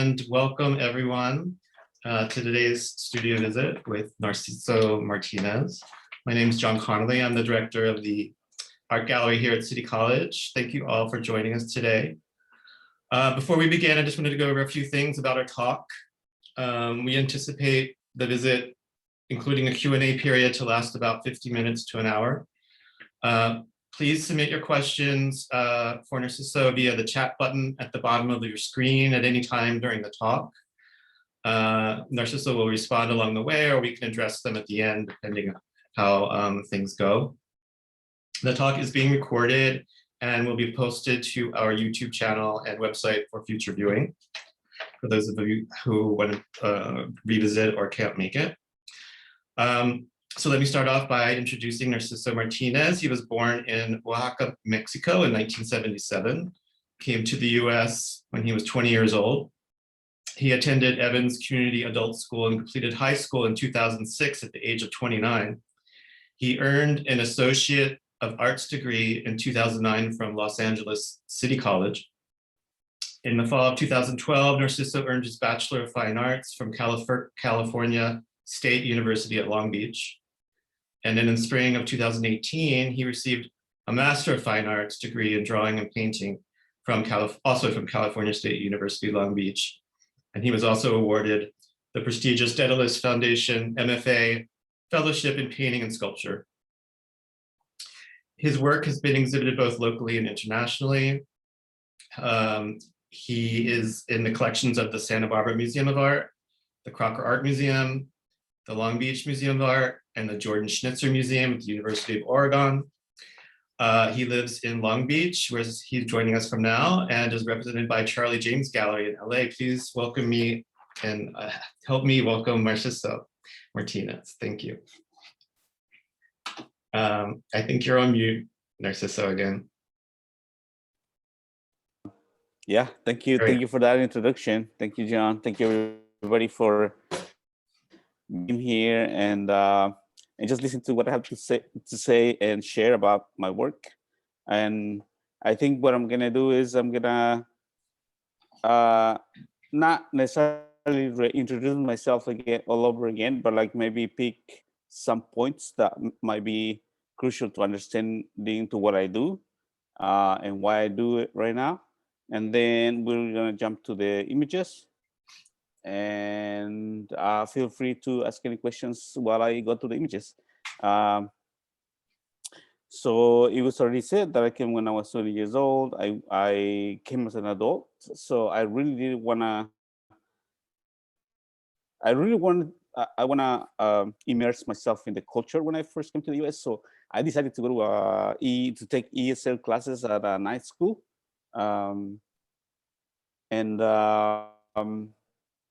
And welcome everyone to today's studio visit with Narsiso Martinez. My name is John Connolly. I'm the director of the Art Gallery here at City College. Thank you all for joining us today. Before we begin, I just wanted to go over a few things about our talk. We anticipate the visit, including a Q&A period, to last about 50 minutes to an hour. Please submit your questions for Narciso via the chat button at the bottom of your screen at any time during the talk. Narciso will respond along the way, or we can address them at the end, depending on how things go. The talk is being recorded and will be posted to our YouTube channel and website for future viewing, for those of you who want to revisit or can't make it. So let me start off by introducing Narciso Martinez. He was born in Oaxaca, Mexico in 1977, came to the US when he was 20 years old. He attended Evans Community Adult School and completed high school in 2006 at the age of 29. He earned an Associate of Arts degree in 2009 from Los Angeles City College. In the fall of 2012, Narciso earned his Bachelor of Fine Arts from California State University at Long Beach. And then in spring of 2018, he received a Master of Fine Arts degree in drawing and painting also from California State University, Long Beach. And he was also awarded the prestigious Daedalus Foundation MFA Fellowship in Painting and Sculpture. His work has been exhibited both locally and internationally. He is in the collections of the Santa Barbara Museum of Art, the Crocker Art Museum, the Long Beach Museum of Art, and the Jordan Schnitzer Museum at the University of Oregon. He lives in Long Beach, where he's joining us from now, and is represented by Charlie James Gallery in LA. Please welcome me and help me welcome Narciso Martinez. Thank you. I think you're on mute, Narciso, again. Yeah, thank you. Thank you for that introduction. Thank you, John. Thank you, everybody, for being here and just listen to what I have to say and share about my work. And I think what I'm gonna do is I'm gonna not necessarily reintroduce myself again all over again, but like maybe pick some points that might be crucial to understanding to what I do and why I do it right now. And then we're gonna jump to the images. And feel free to ask any questions while I go to the images. So it was already said that I came when I was 20 years old. I came as an adult, so I really didn't wanna. I wanna immerse myself in the culture when I first came to the US. So I decided to go to take ESL classes at a night school,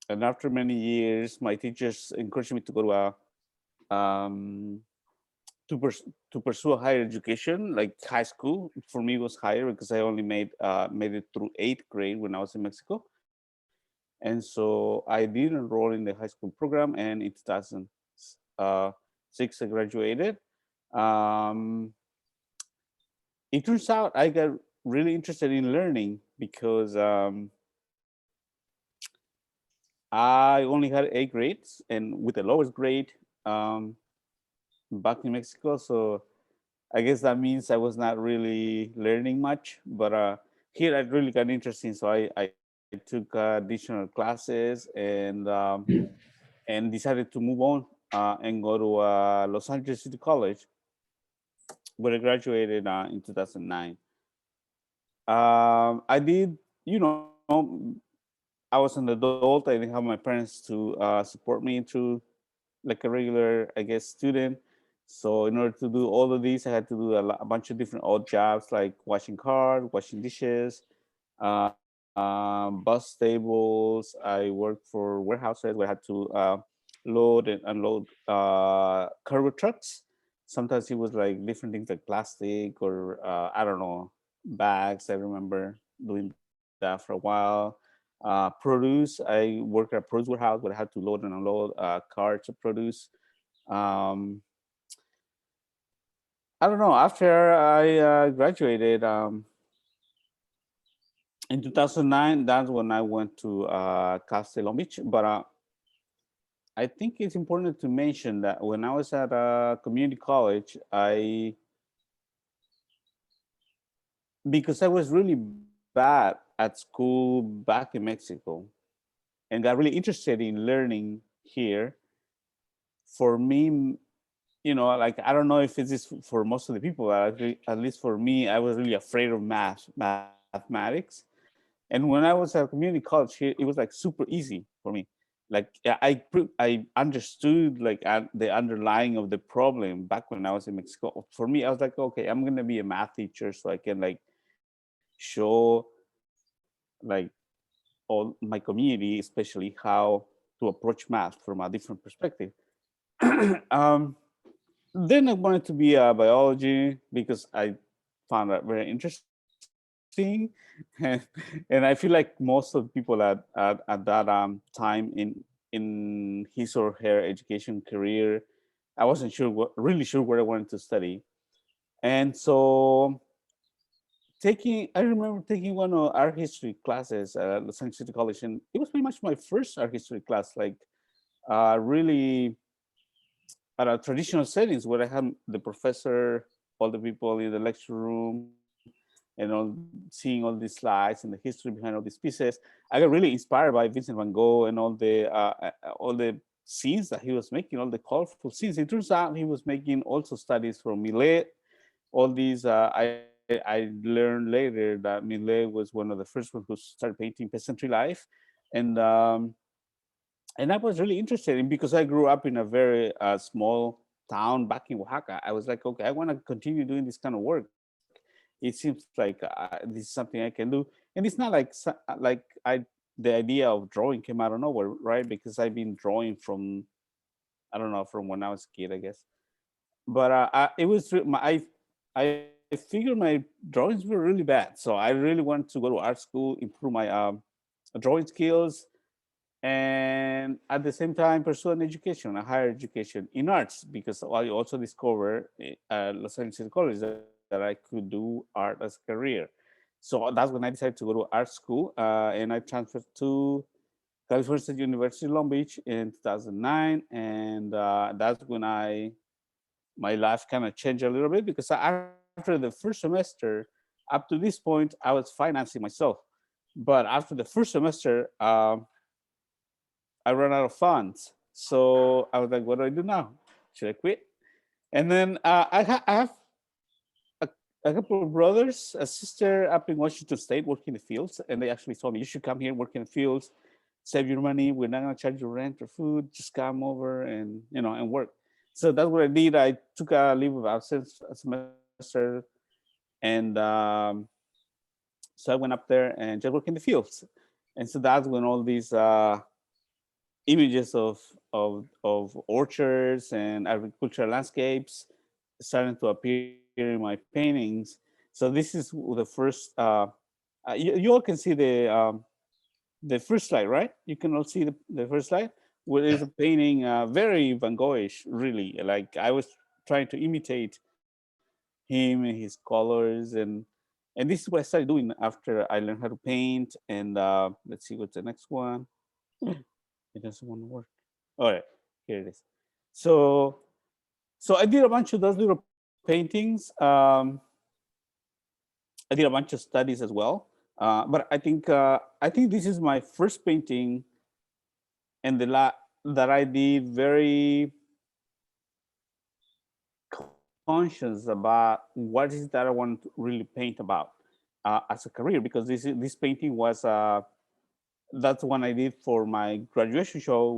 and after many years, my teachers encouraged me to go to pursue a higher education, like high school. For me, it was higher because I only made it through 8th grade when I was in Mexico. And so I did enroll in the high school program, and in 2006, I graduated. It turns out I got really interested in learning because I only had 8 grades, and with the lowest grade back in Mexico. So I guess that means I was not really learning much, but here I really got interested. So I took additional classes and decided to move on and go to Los Angeles City College, where I graduated in 2009. I did, I was an adult. I didn't have my parents to support me through like a regular, I guess, student. So in order to do all of these, I had to do a bunch of different odd jobs, like washing cars, washing dishes, bus tables. I worked for warehouses where I had to load and unload cargo trucks. Sometimes it was like different things like plastic or I don't know, bags. I remember doing that for a while. Produce, I worked at a produce warehouse where I had to load and unload carts of produce. I don't know, after I graduated, In 2009, that's when I went to Castle Long Beach. But I think it's important to mention that when I was at community college, because I was really bad at school back in Mexico and got really interested in learning here, for me, like I don't know if it is for most of the people, but at least for me, I was really afraid of mathematics. And when I was at community college here, it was like super easy for me. Like I understood like the underlying of the problem back when I was in Mexico. For me, I was like, okay, I'm gonna be a math teacher so I can like show like all my community, especially how to approach math from a different perspective. um, then I wanted to be a biology because I found that very interesting, and, and I feel like most of the people at that time in his or her education career, I wasn't sure really sure what I wanted to study, and so I remember taking one of art history classes at Los Angeles City College, and it was pretty much my first art history class, like really at a traditional settings where I had the professor, all the people in the lecture room, and all seeing all these slides and the history behind all these pieces. I got really inspired by Vincent Van Gogh and all the scenes that he was making, all the colorful scenes. It turns out he was making also studies from Millet. All these I learned later that Millet was one of the first ones who started painting peasantry life, and um, and I was really interested in because I grew up in a very small town back in Oaxaca. I was like, okay, I want to continue doing this kind of work. It seems like this is something I can do, and it's not like the idea of drawing came out of nowhere, right? Because I've been drawing from I don't know from when I was a kid, I guess. But it was I figured my drawings were really bad, so I really wanted to go to art school, improve my drawing skills, and at the same time pursue an education, a higher education in arts, because I also discovered at Los Angeles City College that I could do art as a career. So that's when I decided to go to art school, and I transferred to California State University, Long Beach in 2009, and that's when my life kind of changed a little bit because after the first semester, up to this point, I was financing myself, but after the first semester, I ran out of funds. So I was like, what do I do now? Should I quit? And then I have a couple of brothers, a sister up in Washington State working in the fields. And they actually told me, you should come here, work in the fields, save your money. We're not going to charge you rent or food. Just come over and, and work. So that's what I did. I took a leave of absence a semester. And so I went up there and just worked in the fields. And so that's when all these images of orchards and agricultural landscapes starting to appear in my paintings. So this is the first. You all can see the first slide, right? You can all see the first slide, where there's a painting, very Van Goghish, really. Like I was trying to imitate him and his colors, and this is what I started doing after I learned how to paint. And let's see what's the next one. It doesn't want to work. All right, here it is. So, so I did a bunch of those little paintings. I did a bunch of studies as well. But I think this is my first painting, and that I did very conscious about what is that I want to really paint about as a career, because this painting was that's one I did for my graduation show,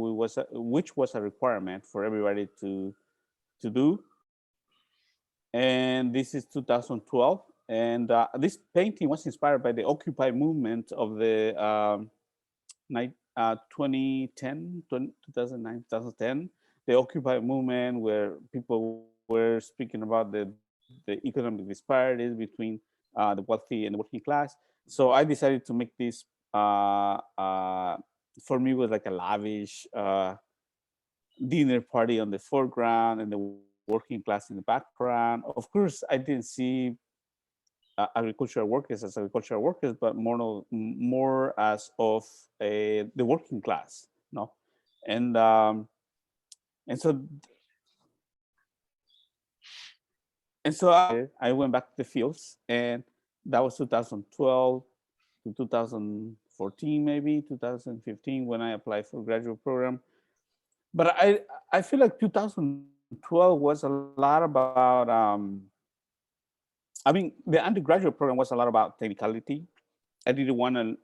which was a requirement for everybody to do. And this is 2012. And this painting was inspired by the Occupy movement of the 2010, 2009, 2010, the Occupy movement, where people were speaking about the economic disparities between the wealthy and the working class. So I decided to make this, for me, was like a lavish dinner party on the foreground and the working class in the background. Of course, I didn't see agricultural workers as agricultural workers, but more as of the working class, no, and um, and so I went back to the fields, and that was 2012 to 2014, maybe 2015 when I applied for graduate program. But I feel like 2012 was a lot about I mean, the undergraduate program was a lot about technicality. I didn't want to.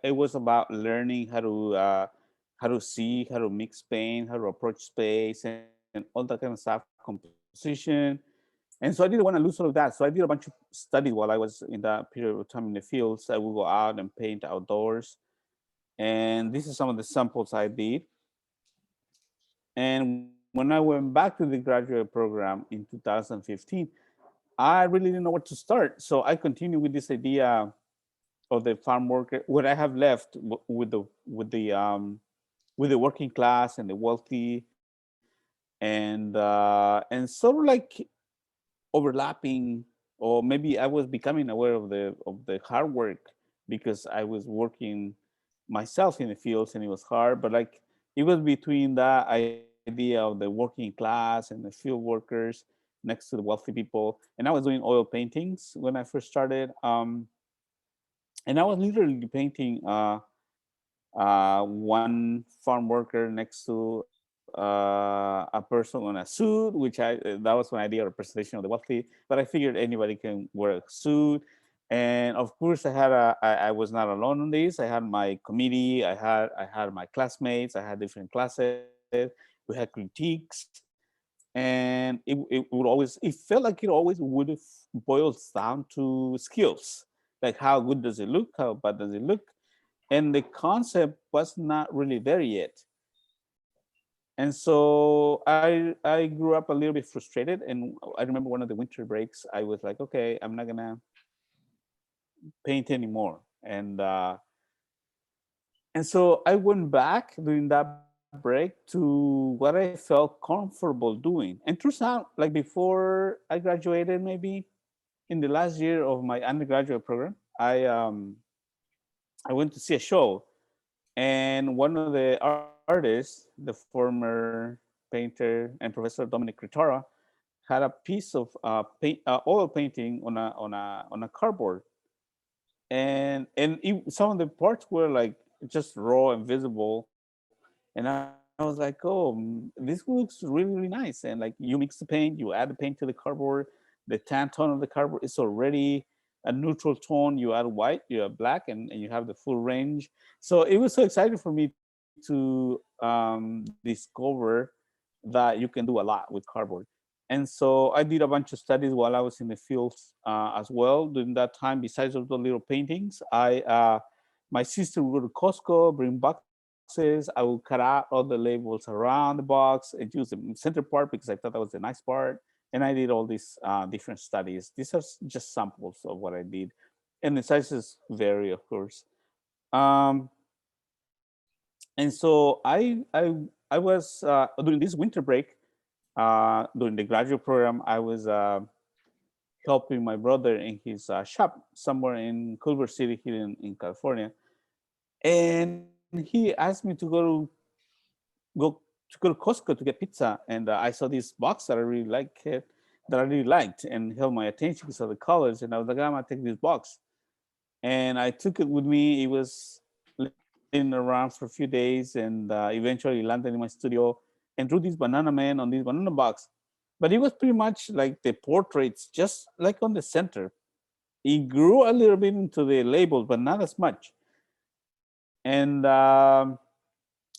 It was about learning how to see, how to mix paint, how to approach space, and all that kind of stuff, composition. And so I didn't want to lose all of that. So I did a bunch of study while I was in that period of time in the fields. I would go out and paint outdoors, and this is some of the samples I did. And when I went back to the graduate program in 2015, I really didn't know where to start. So I continued with this idea of the farm worker, what I have left with the working class and the wealthy, and sort of like overlapping, or maybe I was becoming aware of the hard work because I was working myself in the fields and it was hard, but like it was between that idea of the working class and the field workers next to the wealthy people. And I was doing oil paintings when I first started. And I was literally painting one farm worker next to a person on a suit, which that was my idea of representation of the wealthy. But I figured anybody can wear a suit, and of course I was not alone on this. I had my committee, I had my classmates, I had different classes, we had critiques, and it felt like it always would have boils down to skills, like how good does it look, how bad does it look, and the concept was not really there yet. And so I grew up a little bit frustrated, and I remember one of the winter breaks I was like, okay, I'm not gonna paint anymore. And so I went back during that break to what I felt comfortable doing. And turns out, like before I graduated, maybe in the last year of my undergraduate program, I went to see a show, and one of the artists, the former painter and professor Dominic Ritora, had a piece of oil painting on a cardboard, and some of the parts were like just raw and visible, and I was like, oh, this looks really, really nice. And like you mix the paint, you add the paint to the cardboard, the tan tone of the cardboard is already a neutral tone. You add white, you add black, and you have the full range. So it was so exciting for me to discover that you can do a lot with cardboard. And so I did a bunch of studies while I was in the fields as well during that time. Besides of the little paintings, my sister would go to Costco, bring boxes. I would cut out all the labels around the box and use the center part because I thought that was the nice part. And I did all these different studies. These are just samples of what I did, and the sizes vary, of course. Um, and so I was during this winter break during the graduate program. I was helping my brother in his shop somewhere in Culver City here in California, and he asked me to go to Costco to get pizza, and I saw this box that I really liked and held my attention because of the colors, and I was like, I'm gonna take this box, and I took it with me. It was laying around for a few days, and eventually landed in my studio and drew this banana man on this banana box. But it was pretty much like the portraits, just like on the center. It grew a little bit into the labels, but not as much. And so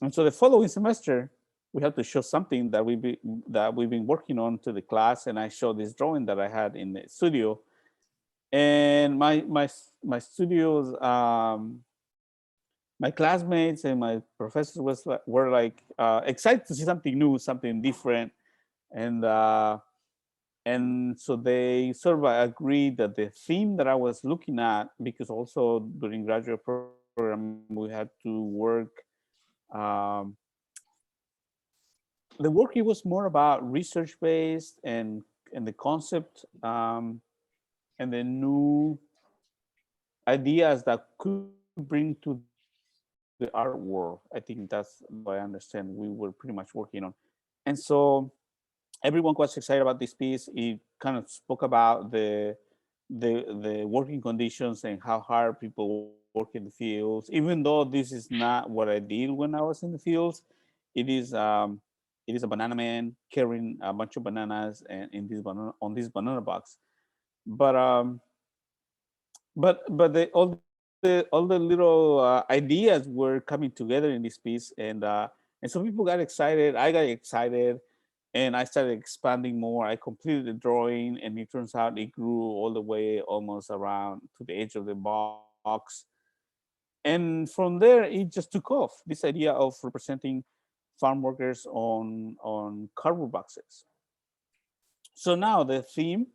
the following semester, we had to show something that we've been working on to the class, and I showed this drawing that I had in the studio. And my studios, my classmates and my professors were like excited to see something new, something different, and so they sort of agreed that the theme that I was looking at, because also during graduate program we had to work. Um, the work, it was more about research based, and the concept. and the new ideas that could bring to the art world. I think that's what I understand we were pretty much working on. And so everyone was excited about this piece. It kind of spoke about the working conditions and how hard people work in the fields. Even though this is not what I did when I was in the fields, it is it is a banana man carrying a bunch of bananas and in this banana on this banana box. But all the little ideas were coming together in this piece, and so people got excited. I got excited, and I started expanding more. I completed the drawing, and it turns out it grew all the way almost around to the edge of the box. And from there, it just took off. This idea of representing farm workers on cardboard boxes. So now the theme,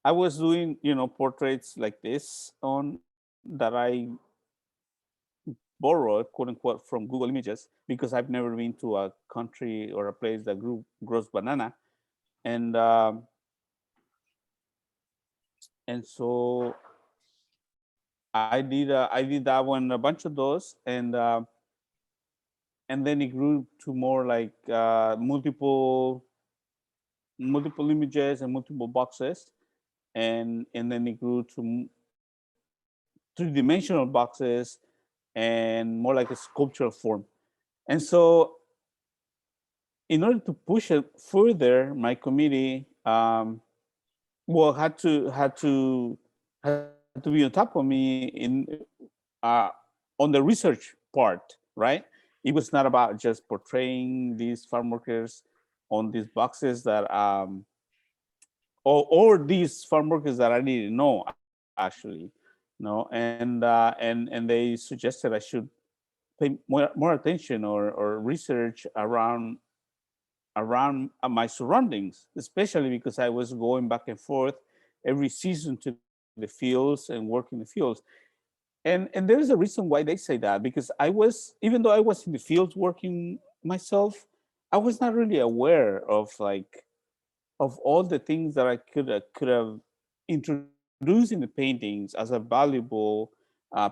I was doing, portraits like this on that I borrowed, quote unquote, from Google Images because I've never been to a country or a place that grows banana, and so I did that one, a bunch of those, and then it grew to more like multiple images and multiple boxes, and then it grew to three-dimensional boxes and more like a sculptural form. And so in order to push it further, my committee well had to be on top of me uh, on the research part, right? It was not about just portraying these farm workers on these boxes that or these farm workers that I didn't know actually, and they suggested I should pay more attention or research around my surroundings, especially because I was going back and forth every season to the fields and work in the fields. And there is a reason why they say that, because I was, even though I was in the fields working myself, I was not really aware of all the things that I could have introduced in the paintings as a valuable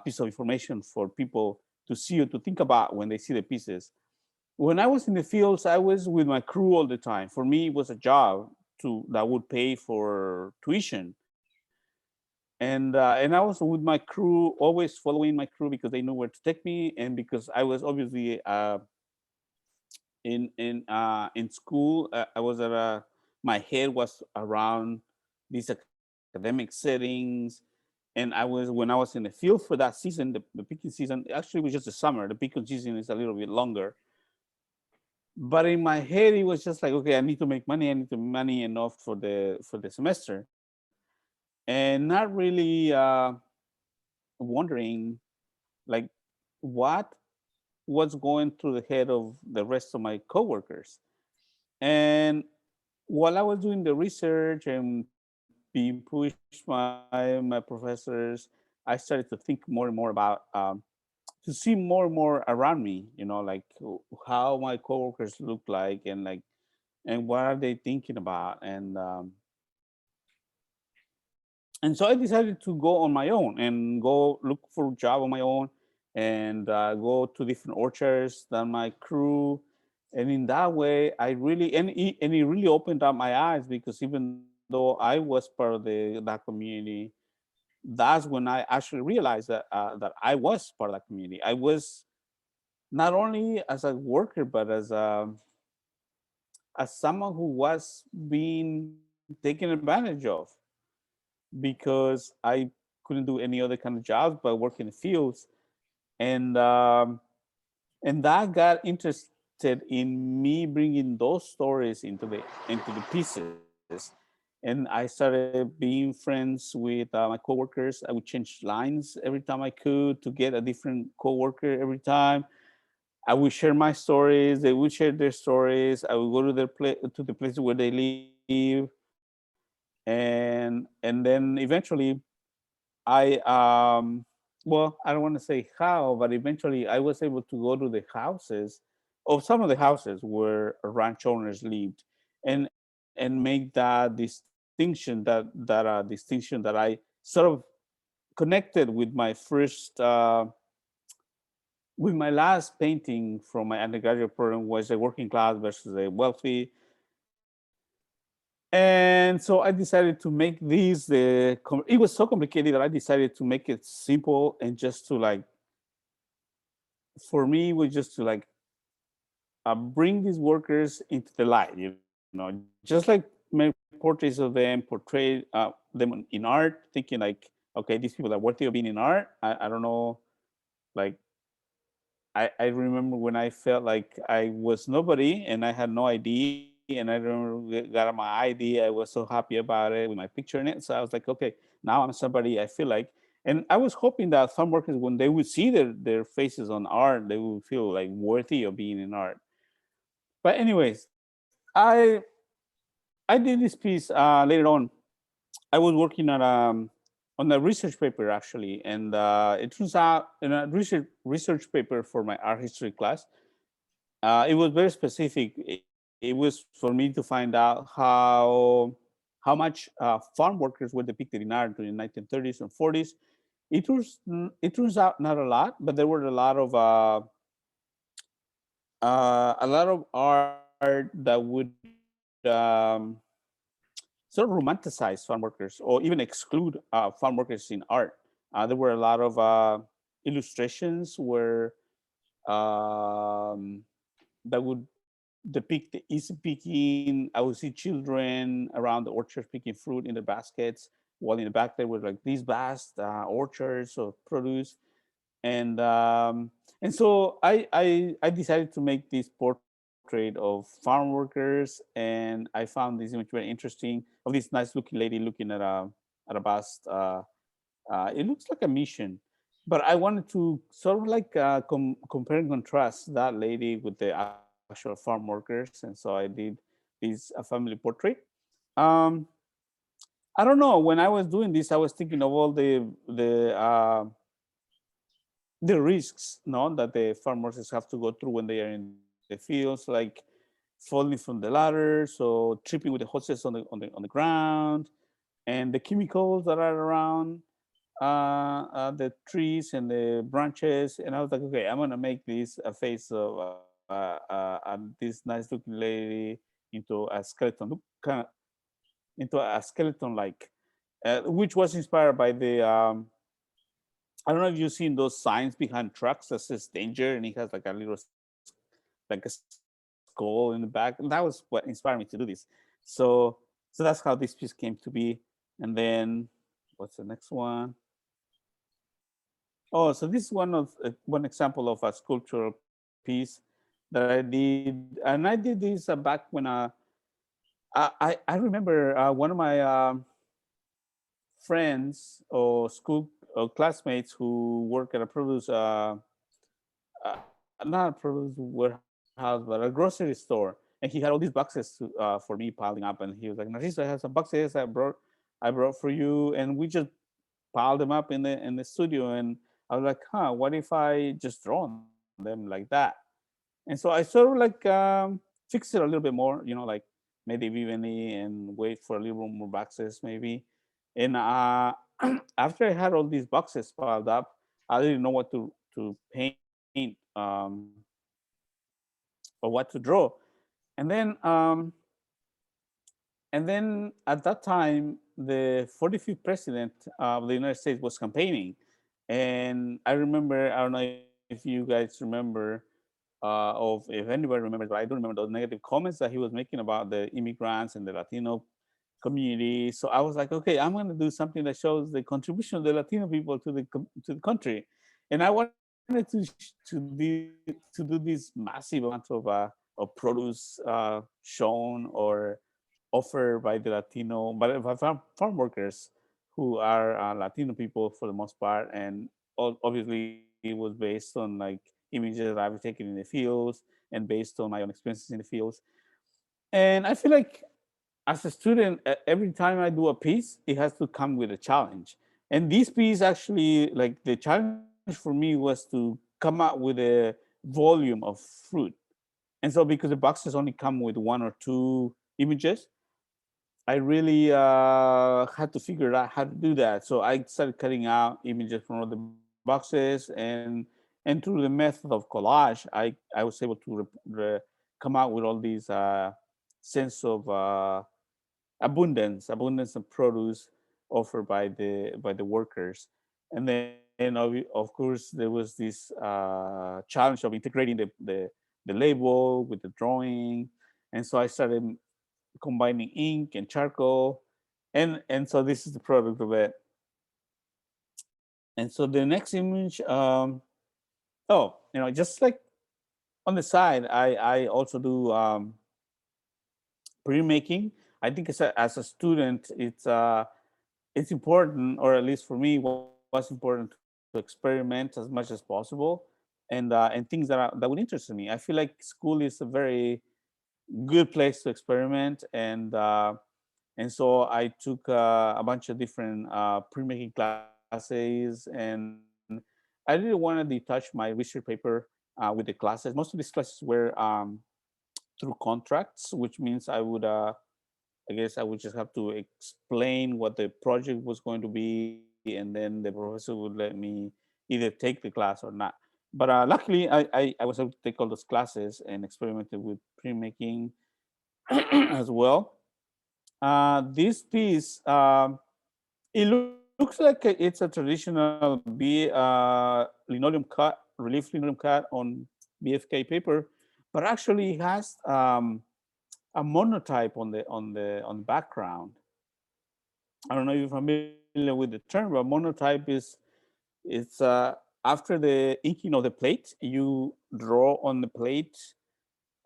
piece of information for people to see or to think about when they see the pieces. When I was in the fields, I was with my crew all the time. For me, it was a job that would pay for tuition, and I was with my crew, always following my crew because they knew where to take me, and because I was obviously in school. I was at a my head was around these academic settings, and when I was in the field for that season, the picking season actually was just the summer. The picking season is a little bit longer, but in my head it was just like, okay, I need to make money. I need to make money enough for the semester, and not really wondering like what was going through the head of the rest of my coworkers. And while I was doing the research and being pushed by my professors, I started to think more and more about to see more and more around me, like how my coworkers look like, and what are they thinking about, and so I decided to go on my own and go look for a job on my own, and go to different orchards than my crew. And in that way, I really and it really opened up my eyes, because even though I was part of that community, that's when I actually realized that I was part of that community. I was not only as a worker, but as someone who was being taken advantage of, because I couldn't do any other kind of jobs but work in the fields. And um, and that got interested in me bringing those stories into the pieces. And I started being friends with my coworkers. I would change lines every time I could to get a different coworker every time. I would share my stories, they would share their stories. I would go to to the place where they live, and then eventually I well, I don't want to say how, but eventually I was able to go to the houses, or some of the houses where ranch owners lived, and make that distinct distinction that I sort of connected with my first with my last painting from my undergraduate program, was a working class versus a wealthy. And so I decided to make these it was so complicated that I decided to make it simple, and just to like, for me, it was just to like bring these workers into the light, just like make portraits of them, portray them in art, thinking like, okay, these people are worthy of being in art. I don't know, like, I remember when I felt like I was nobody and I had no ID, and I remember got my ID. I was so happy about it with my picture in it. So I was like, okay, now I'm somebody, I feel like. And I was hoping that farm workers, when they would see their faces on art, they would feel like worthy of being in art. But anyways, I did this piece later on. I was working on a research paper actually, and it turns out in a research paper for my art history class, it was very specific. It was for me to find out how much farm workers were depicted in art during the 1930s and 40s. It turns out not a lot, but there were a lot of art that would sort of romanticize farm workers, or even exclude farm workers in art. There were a lot of illustrations where that would depict the easy picking. I would see children around the orchards picking fruit in their baskets, while in the back there were like these vast orchards of produce. And so I decided to make this portrait of farm workers, and I found this image very interesting of this nice looking lady looking at a vast. It looks like a mission, but I wanted to sort of like compare and contrast that lady with the actual farm workers, and so I did this family portrait. Um, I don't know. When I was doing this, I was thinking of all the risks, no, that the farmers have to go through when they are in the fields, like falling from the ladder, so tripping with the hoses on the ground, and the chemicals that are around the trees and the branches. And I was like, okay, I'm gonna make this a face of this nice looking lady into a skeleton, look kind of into a skeleton like, which was inspired by the I don't know if you've seen those signs behind trucks that says danger, and it has like a little like a skull in the back. And that was what inspired me to do this. So so that's how this piece came to be. And then what's the next one? Oh, so this is one example of a sculptural piece that I did, and I did this back when I remember one of my friends or school classmates who work at a produce not a produce warehouse, but a grocery store. And he had all these boxes for me piling up. And he was like, Narciso, I have some boxes I brought for you. And we just piled them up in the studio. And I was like, huh, what if I just draw on them like that? And so I sort of like fix it a little bit more, like maybe evenly and wait for a little more boxes maybe. And after I had all these boxes piled up, I didn't know what to paint or what to draw. And then at that time, the 45th president of the United States was campaigning. And I remember, I don't know if you guys remember, of if anybody remembers, but I do remember those negative comments that he was making about the immigrants and the Latino community. So I was like, okay, I'm going to do something that shows the contribution of the Latino people to the country. And I wanted to do this massive amount of produce shown or offered by the Latino, by farm workers who are Latino people for the most part. And obviously it was based on like images that I've taken in the fields and based on my own experiences in the fields. And I feel like as a student, every time I do a piece, it has to come with a challenge. And this piece actually, like the challenge for me was to come up with a volume of fruit. And so because the boxes only come with one or two images, I really had to figure out how to do that. So I started cutting out images from other boxes, and through the method of collage, I was able to come out with all these sense of abundance of produce offered by the workers. And then of course there was this challenge of integrating the label with the drawing. And so I started combining ink and charcoal, and so this is the product of it. And so the next image, oh, just like on the side, I also do printmaking. I think as a student, it's important, or at least for me, was important to experiment as much as possible, and things that would interest me. I feel like school is a very good place to experiment, and so I took a bunch of different printmaking classes, and I didn't want to detach my research paper with the classes. Most of these classes were through contracts, which means I guess I would just have to explain what the project was going to be, and then the professor would let me either take the class or not. But luckily, I was able to take all those classes and experimented with printmaking as well. This piece, it looks like it's a traditional linoleum cut, relief linoleum cut on BFK paper, but actually it has a monotype on the background. I don't know if you're familiar with the term, but monotype is it's after the inking of the plate, you draw on the plate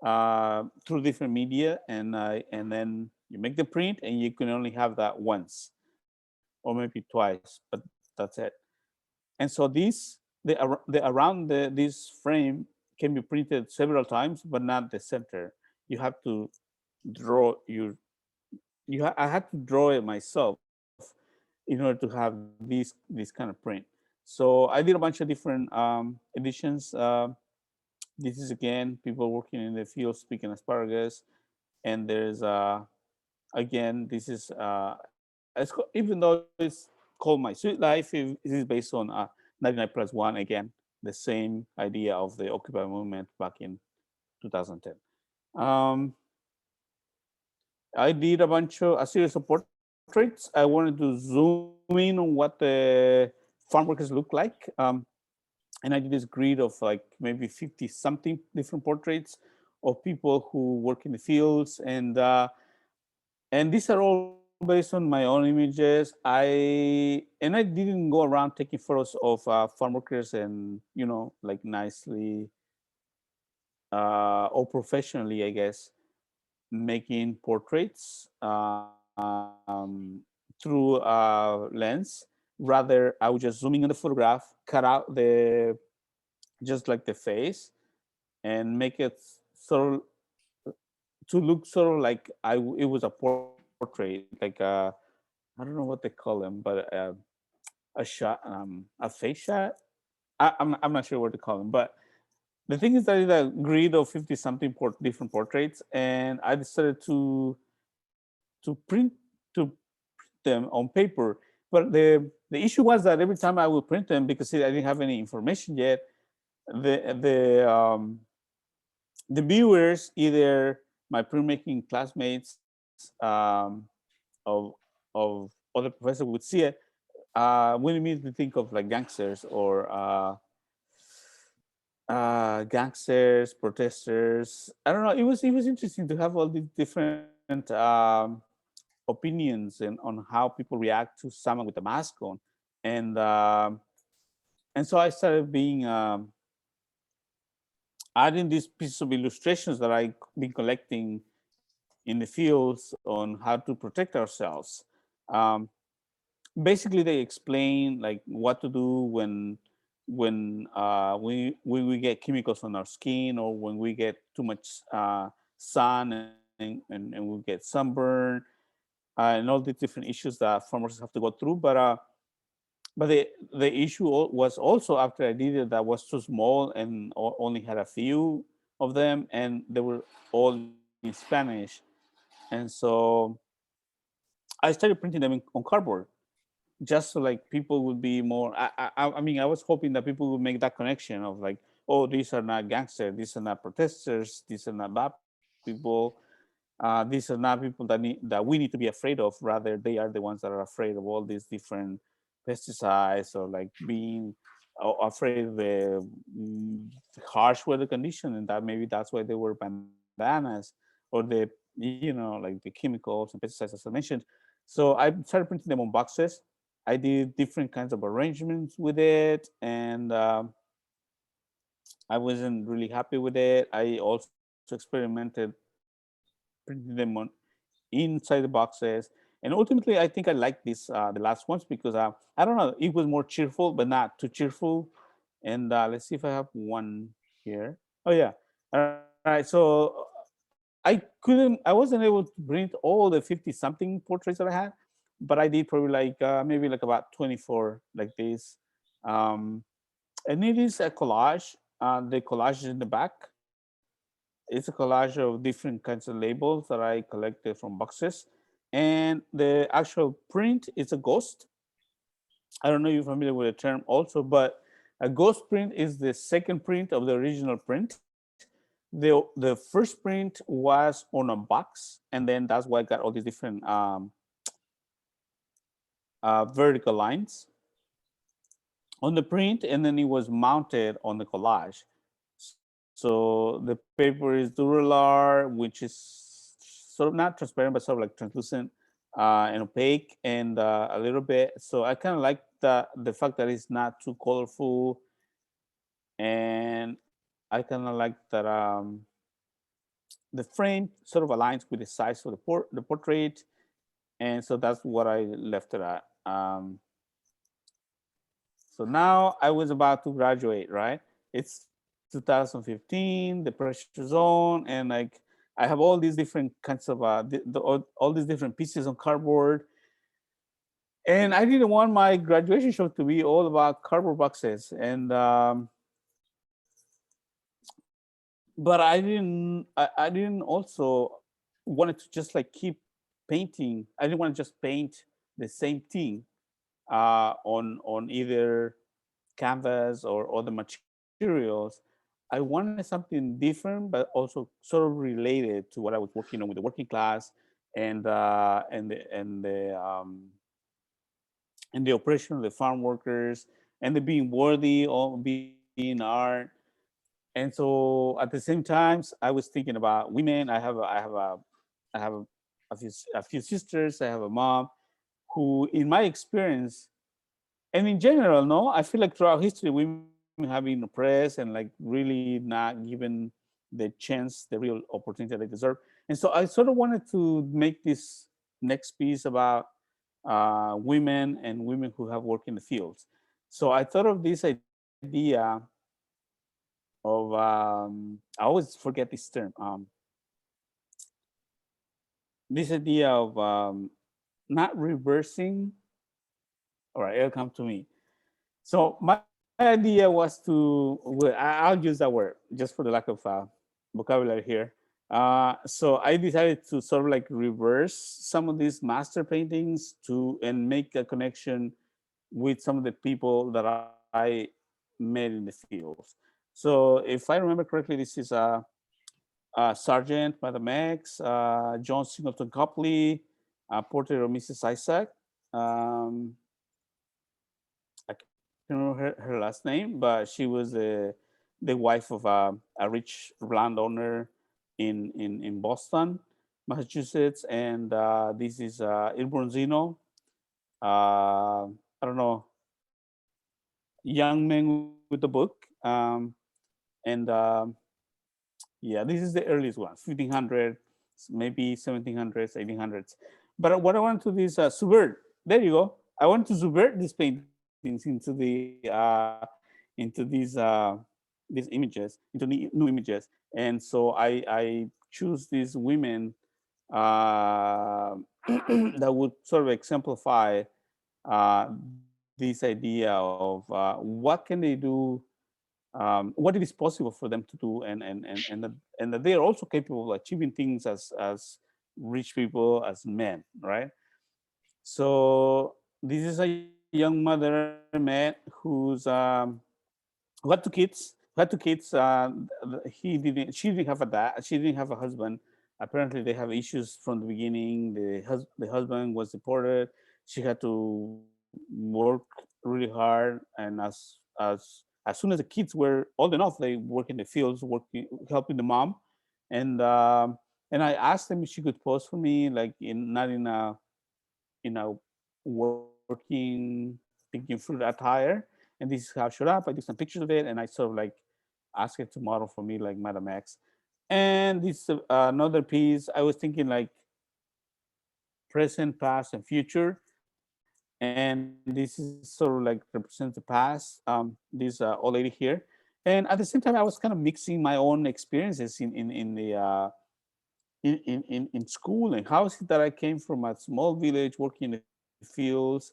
through different media, and then you make the print, and you can only have that once or maybe twice, but that's it. And so the around this frame can be printed several times, but not the center. You have to draw your I had to draw it myself in order to have this kind of print. So I did a bunch of different editions. This is again people working in the field speaking asparagus, and there's again this is even though it's called My Sweet Life, it is based on 99+1 again, the same idea of the Occupy movement back in 2010. Um, I did a series of portraits. I wanted to zoom in on what the farm workers look like. And I did this grid of like maybe 50 something different portraits of people who work in the fields. And these are all based on my own images. I didn't go around taking photos of farm workers and, like nicely or professionally, I guess, making portraits through lens. Rather, I would just zoom in on the photograph, cut out just like the face, and make it sort of to look sort of like it was a portrait, like I don't know what they call them, but a shot, a face shot. I'm not sure what to call them, but the thing is that I did a grid of 50 something different portraits, and I decided to to print them on paper. But the issue was that every time I would print them, because I didn't have any information yet, the the um, the viewers, either my printmaking classmates of of other professors would see it, would immediately think of like gangsters or gangsters, protesters. I don't know. It was interesting to have all these different opinions on how people react to someone with a mask on, and um, and so I started being adding these pieces of illustrations that I've been collecting in the fields on how to protect ourselves. Um, Basically, they explain like what to do when we get chemicals on our skin, or when we get too much sun, and we get sunburn, and all the different issues that farmers have to go through. But the issue was also, after I did it, that was too small and only had a few of them, and they were all in Spanish. And so I started printing them on cardboard, just so like people would be more. I mean, I was hoping that people would make that connection of like, oh, these are not gangsters, these are not protesters, these are not bad people. These are not people that we need to be afraid of. Rather, they are the ones that are afraid of all these different pesticides, or like being afraid of the harsh weather condition, and that maybe that's why they were bandanas, or the like the chemicals and pesticides as I mentioned. So I started printing them on boxes. I did different kinds of arrangements with it, and I wasn't really happy with it. I also experimented printing them on inside the boxes, and ultimately, I think I like this the last ones because I don't know, it was more cheerful, but not too cheerful. And let's see if I have one here. Oh yeah, all right. So I wasn't able to print all the 50 something portraits that I had, but I did probably like maybe like about 24 like this. Um, and it is a collage. The collage is in the back. It's a collage of different kinds of labels that I collected from boxes. And the actual print is a ghost. I don't know if you're familiar with the term also, but a ghost print is the second print of the original print. The first print was on a box, and then that's why I got all these different vertical lines on the print, and then it was mounted on the collage. So the paper is Duralar, which is sort of not transparent, but sort of like translucent and opaque, and a little bit. So I kind of like the fact that it's not too colorful, and I kind of like that the frame sort of aligns with the size of the portrait, and so that's what I left it at. So now I was about to graduate, right? It's 2015, the pressure zone, and like I have all these different kinds of all these different pieces on cardboard, and I didn't want my graduation show to be all about cardboard boxes, and but I didn't also wanted to just like keep painting. I didn't want to just paint the same thing on either canvas or other materials. I wanted something different, but also sort of related to what I was working on with the working class and the operation of the farm workers and the being worthy of being art. And so at the same times, I was thinking about women. I have a few sisters. I have a mom who, in my experience, and in general, no, I feel like throughout history, women have been oppressed and like really not given the chance, the real opportunity that they deserve. And so I sort of wanted to make this next piece about women and women who have worked in the fields. So I thought of this idea of I always forget this term. This idea of not reversing. All right, it'll come to me. So my idea was to, well, I'll use that word just for the lack of vocabulary here. So I decided to sort of like reverse some of these master paintings to and make a connection with some of the people that I met in the fields. So if I remember correctly, this is Sergeant Madam X, John Singleton Copley, portrait of Mrs. Isaac. Um, I can't remember her last name, but she was the wife of a rich landowner in Boston, Massachusetts, and this is Il Bronzino. I don't know, young man with the book, and yeah, this is the earliest one, 1500s, maybe 1700s, 1800s. But what I want to do is subvert. There you go. I want to subvert these paintings into these images, into new images. And so I choose these women that would sort of exemplify this idea of what can they do, what it is possible for them to do, and that they are also capable of achieving things as rich people, as men, right? So this is a young mother I met who had 2 kids. Who had 2 kids. She didn't have a dad. She didn't have a husband. Apparently, they have issues from the beginning. The husband was deported. She had to work really hard, and as soon as the kids were old enough, they work in the fields, working helping the mom, and um, and I asked them if she could pose for me, like in not in a working thinking fruit attire. And this is how it showed up. I took some pictures of it, and I sort of like asked it to model for me, like Madam X. And this another piece. I was thinking like present, past, and future. And this is sort of like represents the past. This old lady here, and at the same time, I was kind of mixing my own experiences in the in school, and how is it that I came from a small village working in the fields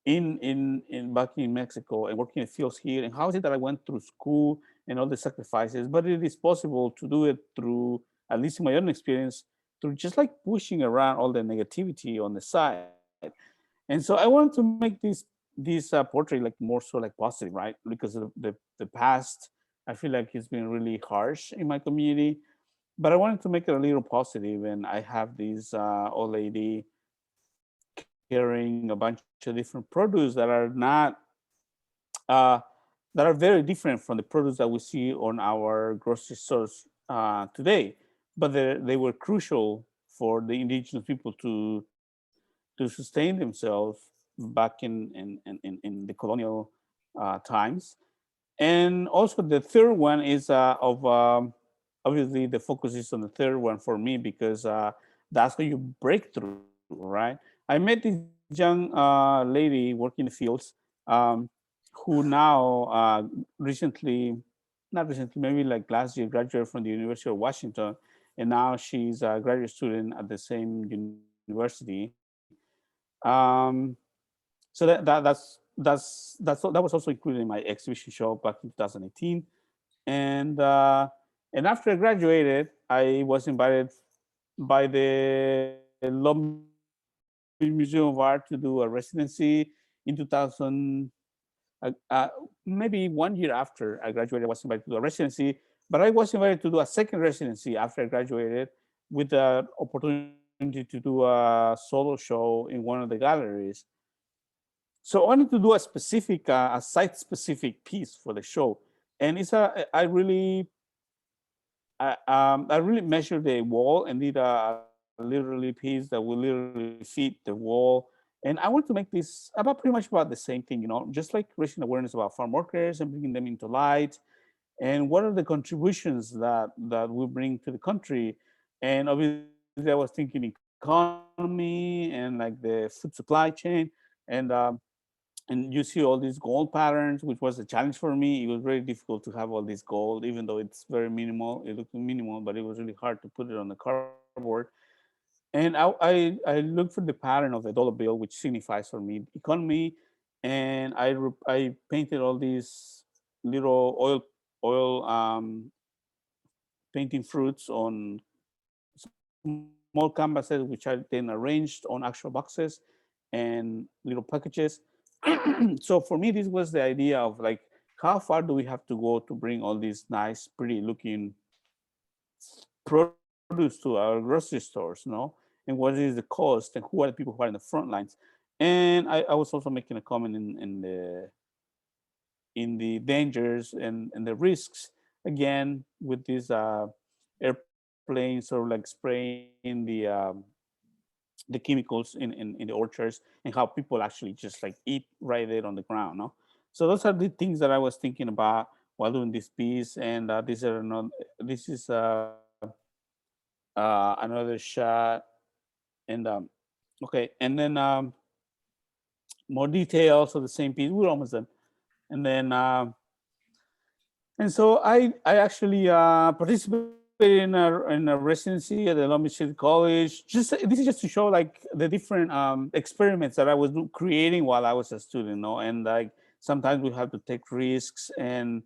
in back in Mexico and working in the fields here, and how is it that I went through school and all the sacrifices, but it is possible to do it through, at least in my own experience, through just like pushing around all the negativity on the side. And so I wanted to make this portrait like more so like positive, right? Because of the past, I feel like it's been really harsh in my community, but I wanted to make it a little positive. And I have this old lady carrying a bunch of different produce uh, that are very different from the produce that we see on our grocery stores today. But they were crucial for the indigenous people to sustain themselves back in the colonial times. And also the third one is of obviously the focus is on the third one for me, because that's how you break through, right? I met this young lady working in the fields, um, who now recently, not recently, maybe like last year, graduated from the University of Washington, and now she's a graduate student at the same university. Um, so that was also included in my exhibition show back in 2018. And after I graduated, I was invited by the Long Beach Museum of Art to do a residency in 2000. Maybe 1 year after I graduated, I was invited to do a residency, but I was invited to do a second residency after I graduated, with the opportunity to do a solo show in one of the galleries. So I wanted to do a specific, a site-specific piece for the show, and I really measured the wall and did a literally piece that will literally fit the wall. And I want to make this about pretty much about the same thing, just like raising awareness about farm workers and bringing them into light, and what are the contributions that we bring to the country. And obviously, I was thinking economy and like the food supply chain, and you see all these gold patterns, which was a challenge for me. It was very difficult to have all this gold, even though it's very minimal. It looked minimal, but it was really hard to put it on the cardboard. And I looked for the pattern of the dollar bill, which signifies for me economy, and I painted all these little oil painting fruits on small canvases, which are then arranged on actual boxes and little packages. So for me, this was the idea of like, how far do we have to go to bring all these nice, pretty looking produce to our grocery stores, and what is the cost, and who are the people who are in the front lines. And I was also making a comment in the dangers and the risks, again with these airplanes sort of like spraying the chemicals in the orchards, and how people actually just like eat right there on the ground, no? So those are the things that I was thinking about while doing this piece. And this is another shot. And okay, and then more details of the same piece. We're almost done. And then and so I actually participated in a residency at the Long Beach City College. This is just to show like the different experiments that I was creating while I was a student, no? And like sometimes we have to take risks and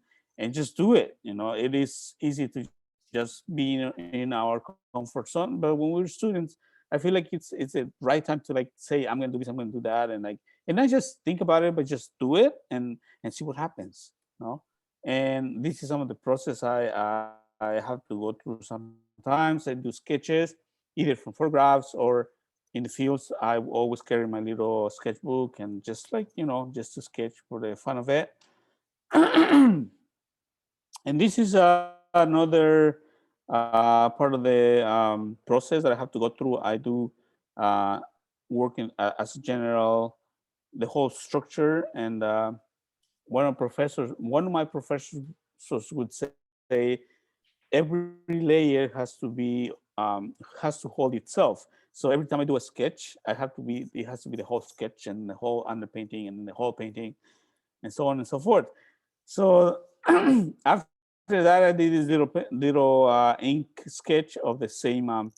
just do it. It is easy to just be in our comfort zone, but when we're students, I feel like it's a right time to like say I'm gonna do this, I'm gonna do that, and not just think about it, but just do it and see what happens. No, and this is some of the process I have to go through sometimes. I do sketches either from photographs or in the fields. I always carry my little sketchbook and just like just to sketch for the fun of it. And this is another part of the process that I have to go through. I do uh, work as a general, the whole structure, and one of my professors would say, every layer has to be has to hold itself. So every time I do a sketch, it has to be the whole sketch and the whole underpainting and the whole painting and so on and so forth. So after that, I did this little ink sketch of the same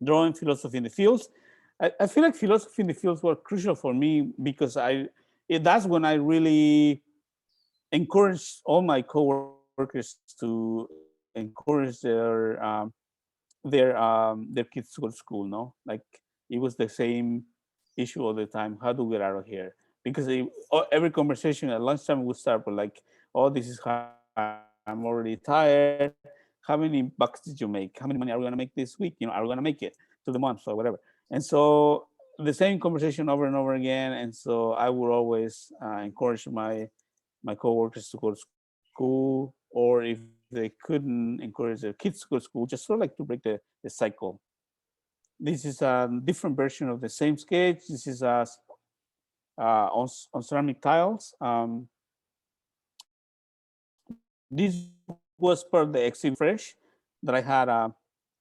drawing philosophy in the fields. I feel like philosophy in the fields were crucial for me because that's when I really encouraged all my coworkers to encourage their kids to go to school. No, like it was the same issue all the time. How do we get out of here? Because every conversation at lunchtime would start with like, "Oh, this is hard. I'm already tired. How many bucks did you make? How many money are we gonna make this week? Are we gonna make it to the month or whatever?" And so the same conversation over and over again. And so I would always encourage my coworkers to go to school, or if they couldn't encourage their kids to go to school, just sort of like to break the cycle. This is a different version of the same sketch. This is on ceramic tiles. This was part of the exhibit Fresh that I had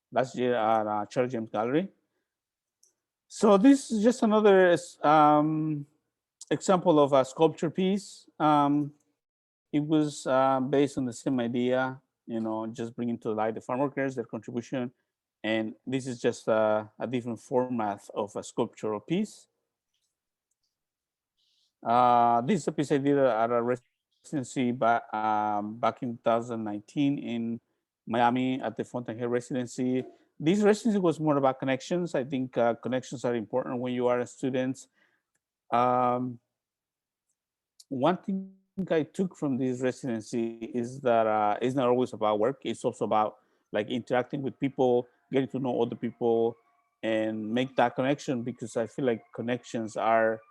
last year at Charlie James Gallery. So this is just another example of a sculpture piece. It was based on the same idea, just bringing to light the farm workers, their contribution. And this is just a different format of a sculptural piece. This is a piece I did at a residency back in 2019 in Miami at the Fountain Hill residency. This residency was more about connections. I think connections are important when you are a student. Um, One thing I took from this residency is that it's not always about work. It's also about like interacting with people, getting to know other people, and make that connection, because I feel like connections are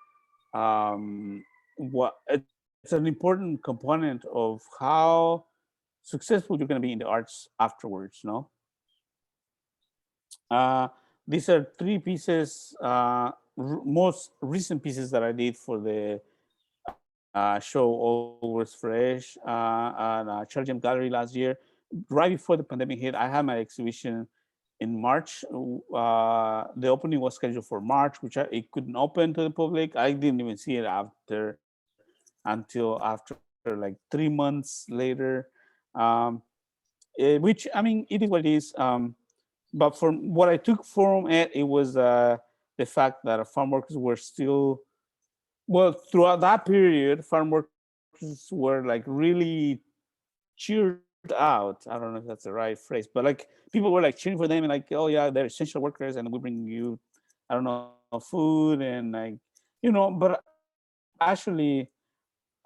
what it's an important component of how successful you're going to be in the arts afterwards. No, uh, these are three pieces, most recent pieces that I did for the show Always Fresh at Chargem Gallery last year. Right before the pandemic hit, I had my exhibition in March. The opening was scheduled for March, which it couldn't open to the public. I didn't even see it until after like 3 months later. Um, which I mean, it is what it is. But from what I took from it, it was the fact that farm workers were still, well, throughout that period, farm workers were like really cheered out. I don't know if that's the right phrase, but like people were like cheering for them and like, oh yeah, they're essential workers, and we bring you, I don't know, food and like, but actually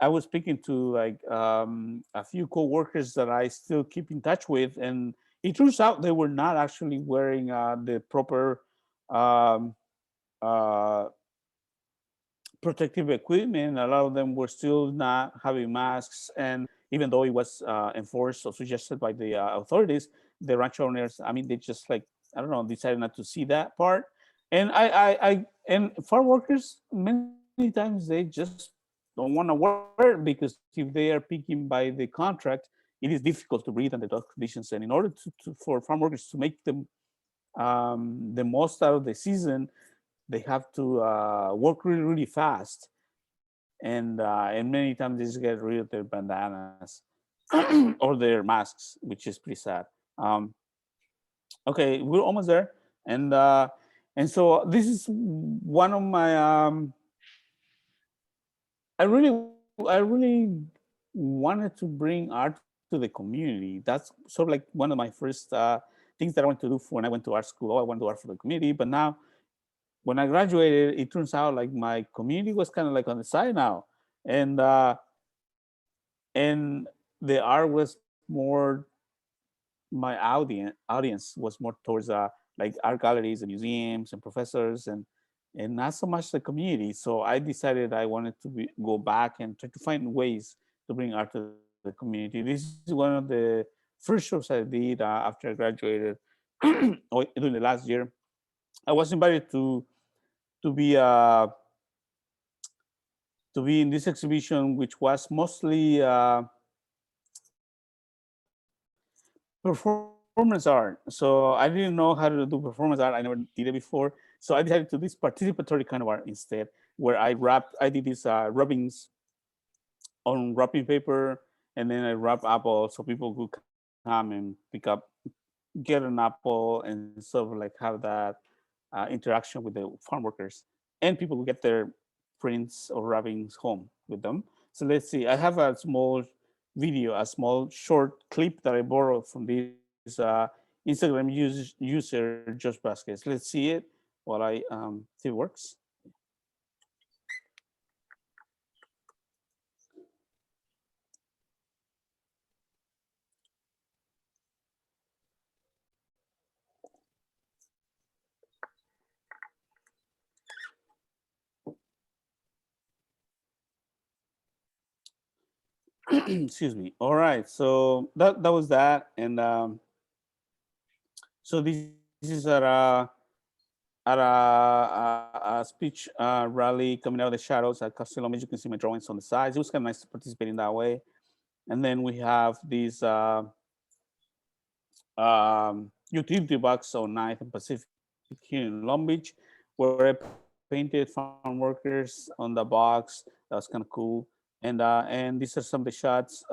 I was speaking to like a few co-workers that I still keep in touch with, and it turns out they were not actually wearing the proper um, uh, protective equipment. A lot of them were still not having masks, and even though it was enforced or suggested by the authorities, the ranch owners, I mean, they just like, I don't know, decided not to see that part. And and farm workers many times they just don't want to wear it, because if they are picking by the contract, it is difficult to breathe under those conditions. And in order for farm workers to make them the most out of the season, they have to work really, really fast, and many times they just get rid of their bandanas or their masks, which is pretty sad. Um, okay, we're almost there, and so this is one of my I really wanted to bring art to the community. That's sort of like one of my first things that I wanted to do when I went to art school. Oh, I want to do art for the community. But now, when I graduated, it turns out like my community was kind of like on the side now, and and the art was more, my audience was more towards like art galleries and museums and professors, and not so much the community. So I decided I wanted to go back and try to find ways to bring art to the community. This is one of the first shows I did after I graduated during the last year. I was invited to be uh, to be in this exhibition, which was mostly performance art. So I didn't know how to do performance art. I never did it before. So I decided to do this participatory kind of art instead, where I did these rubbings on wrapping paper, and then I wrap apples so people could come and get an apple, and sort of like have that interaction with the farm workers, and people will get their prints or wrappings home with them. So let's see. I have a small video, a small short clip that I borrowed from this Instagram user, Josh Vasquez. Let's see it while I see if it works. Excuse me. All right. So that was that, and so this is at a speech rally coming out of the shadows at Castello. You can see my drawings on the sides. It was kind of nice to participate in that way. And then we have these utility box on 9th and Pacific here in Long Beach, where I painted farm workers on the box. That was kind of cool. And these are some of the shots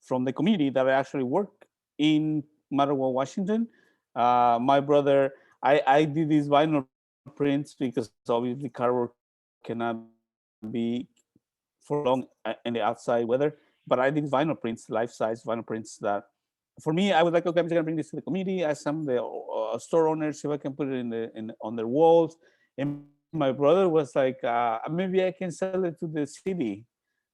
from the community that I actually work in Mattawa, Washington. My brother, I did these vinyl prints because obviously cardboard cannot be for long in the outside weather. But I did these vinyl prints, life-size vinyl prints that, for me, I was like, okay, I'm just gonna bring this to the community. Ask some of the store owners if I can put it in on their walls. And my brother was like, maybe I can sell it to the city.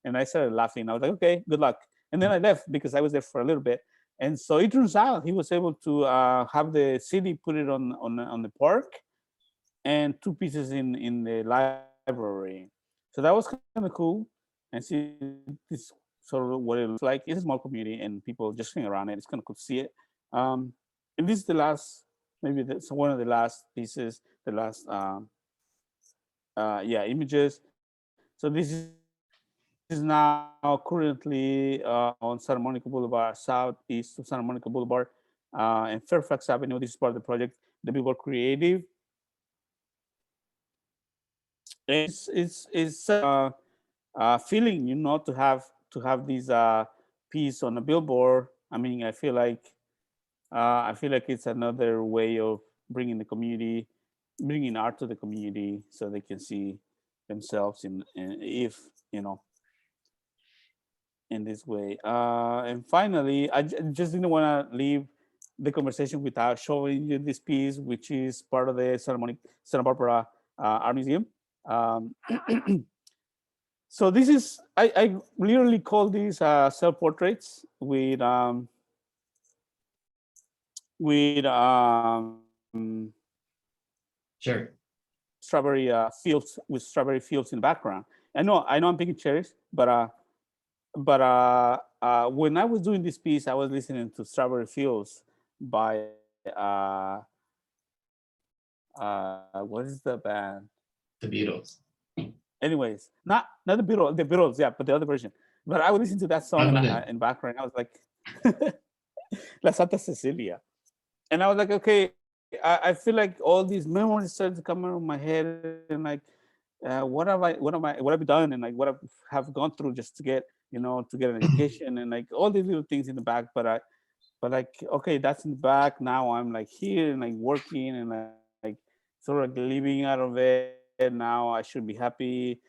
And I started laughing. I was like, okay, good luck. And then I left because I was there for a little bit. And so it turns out he was able to have the city put it on the park, and two pieces in the library. So that was kind of cool. And see this sort of what it looks like. It's a small community and people just hang around it. It's kind of cool to see it. Um, and this is the last, maybe that's one of the last pieces, the last yeah, images. So this is now currently on Santa Monica Boulevard, southeast of Santa Monica Boulevard, and Fairfax Avenue. This is part of the project, the Billboard Creative. And it's such a feeling, to have these piece on a billboard. I mean, I feel like it's another way of bringing the community, bringing art to the community, so they can see themselves in if you know in this way. And finally, just didn't want to leave the conversation without showing you this piece, which is part of the Santa Barbara Art Museum. Um, so this is I literally call these self portraits with Sure. strawberry fields in the background. I know I'm picking cherries, but when I was doing this piece, I was listening to Strawberry Fields by what is the band? The Beatles. Anyways, not the Beatles, yeah, but the other version. But I would listen to that song Unlimited. in background. I was like, La Santa Cecilia, and I was like, okay, I feel like all these memories started to come out of my head, and like, what have I done, and like what I have gone through just to get an education, and like all these little things in the back. But like, okay, that's in the back. Now I'm like here and like working and like sort of like living out of it. Now I should be happy,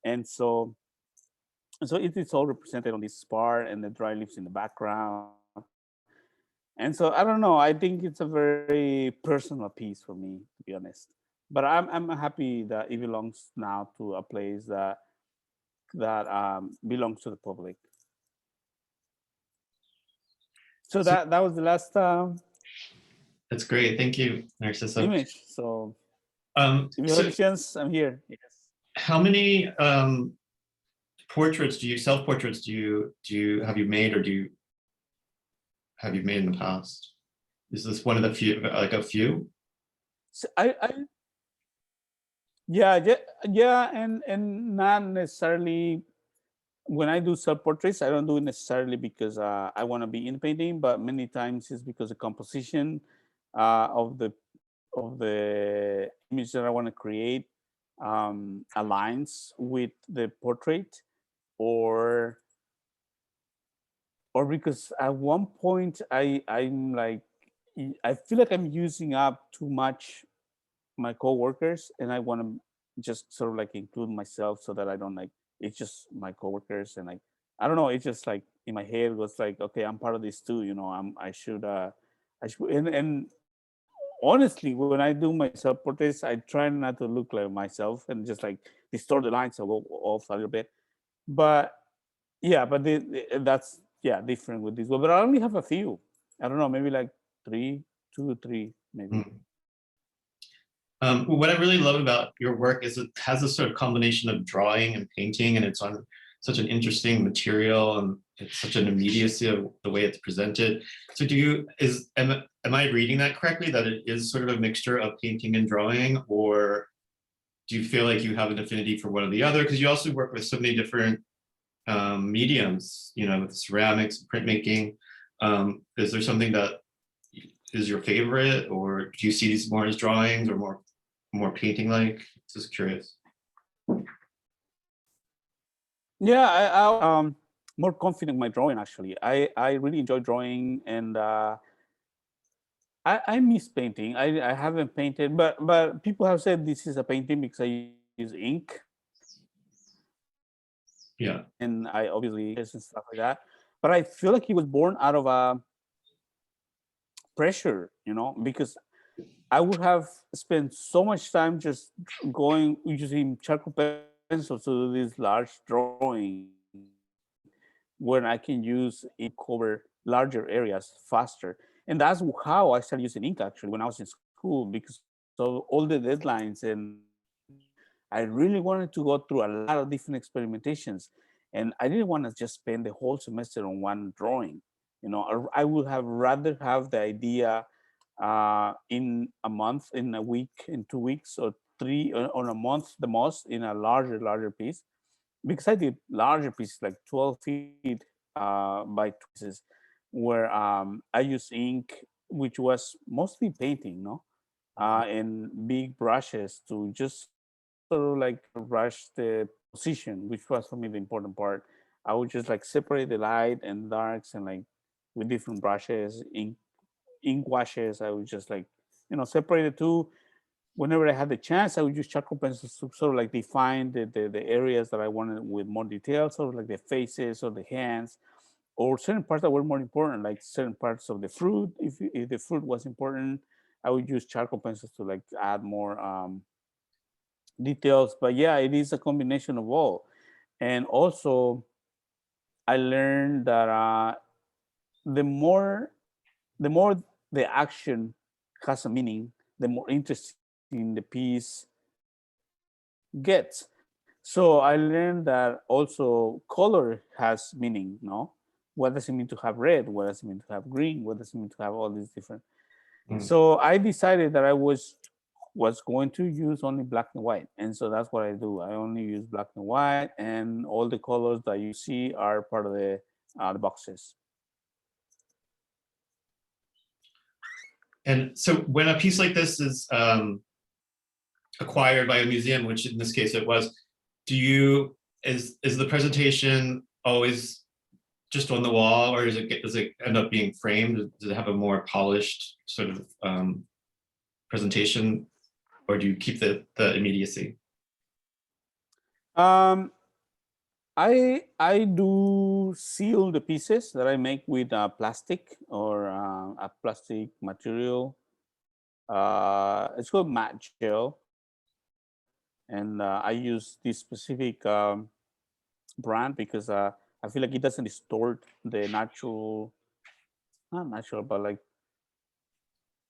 and so it is all represented on this part and the dry leaves in the background. And so I don't know. I think it's a very personal piece for me, to be honest. But I'm happy that it belongs now to a place that belongs to the public. So So that was the last that's great. Thank you, Narciso. image. So if you have So a chance, I'm here. Yes. how many portraits self-portraits do you have you made, or have you made in the past? Is this one of the few, like a few? So I yeah, yeah, and not necessarily. When I do self portraits, I don't do it necessarily because I want to be in painting, but many times it's because the composition of the image that I want to create aligns with the portrait, or because at one point I'm like, I feel like I'm using up too much my coworkers, and I want to just sort of like include myself so that I don't like it's just my coworkers, and like I don't know, it's just like in my head was like, okay, I'm part of this too, I should, and honestly, when I do my self portraits, I try not to look like myself and just like distort the lines or go off a little bit. But yeah, but that's yeah different with this one. But I only have a few. I don't know, maybe like three, two, three, maybe. Hmm. What I really love about your work is it has a sort of combination of drawing and painting, and it's on such an interesting material, and it's such an immediacy of the way it's presented. So am I reading that correctly, that it is sort of a mixture of painting and drawing, or do you feel like you have an affinity for one or the other? Because you also work with so many different mediums, with ceramics, printmaking. Is there something that is your favorite, or do you see these more as drawings or more painting like? Just curious. Yeah, I more confident in my drawing actually. I really enjoy drawing, and I miss painting. I haven't painted, but people have said this is a painting because I use ink, Yeah. and I obviously and stuff like that. But I feel like he was born out of a pressure, because I would have spent so much time just going using charcoal pencils to do these large drawings when I can use ink cover larger areas faster. And that's how I started using ink actually when I was in school, because of all the deadlines, and I really wanted to go through a lot of different experimentations. And I didn't want to just spend the whole semester on one drawing. I would have rather have the idea in a month, in a week, in 2 weeks, or three on a month, the most, in a larger piece, because I did larger pieces like 12 feet by 2 pieces, where I used ink, which was mostly painting, no, and big brushes to just sort of like brush the position, which was for me the important part. I would just like separate the light and darks, and like with different brushes, ink washes. I would just like separate the two. Whenever I had the chance, I would use charcoal pencils to sort of like define the areas that I wanted with more detail, sort of like the faces or the hands, or certain parts that were more important, like certain parts of the fruit. If the fruit was important, I would use charcoal pencils to like add more details. But yeah, it is a combination of all. And also, I learned that the more the more the action has a meaning, the more interesting the piece gets. So I learned that also color has meaning. No, what does it mean to have red? What does it mean to have green? What does it mean to have all these different? Mm. So I decided that I was going to use only black and white, and so that's what I do. I only use black and white, and all the colors that you see are part of the boxes. And so when a piece like this is acquired by a museum, which in this case it was, is the presentation always just on the wall, or does it end up being framed? Does it have a more polished sort of presentation, or do you keep the immediacy? Um, I do seal the pieces that I make with plastic or a plastic material. It's called matte gel, and I use this specific brand because I feel like it doesn't distort the natural, not natural, but like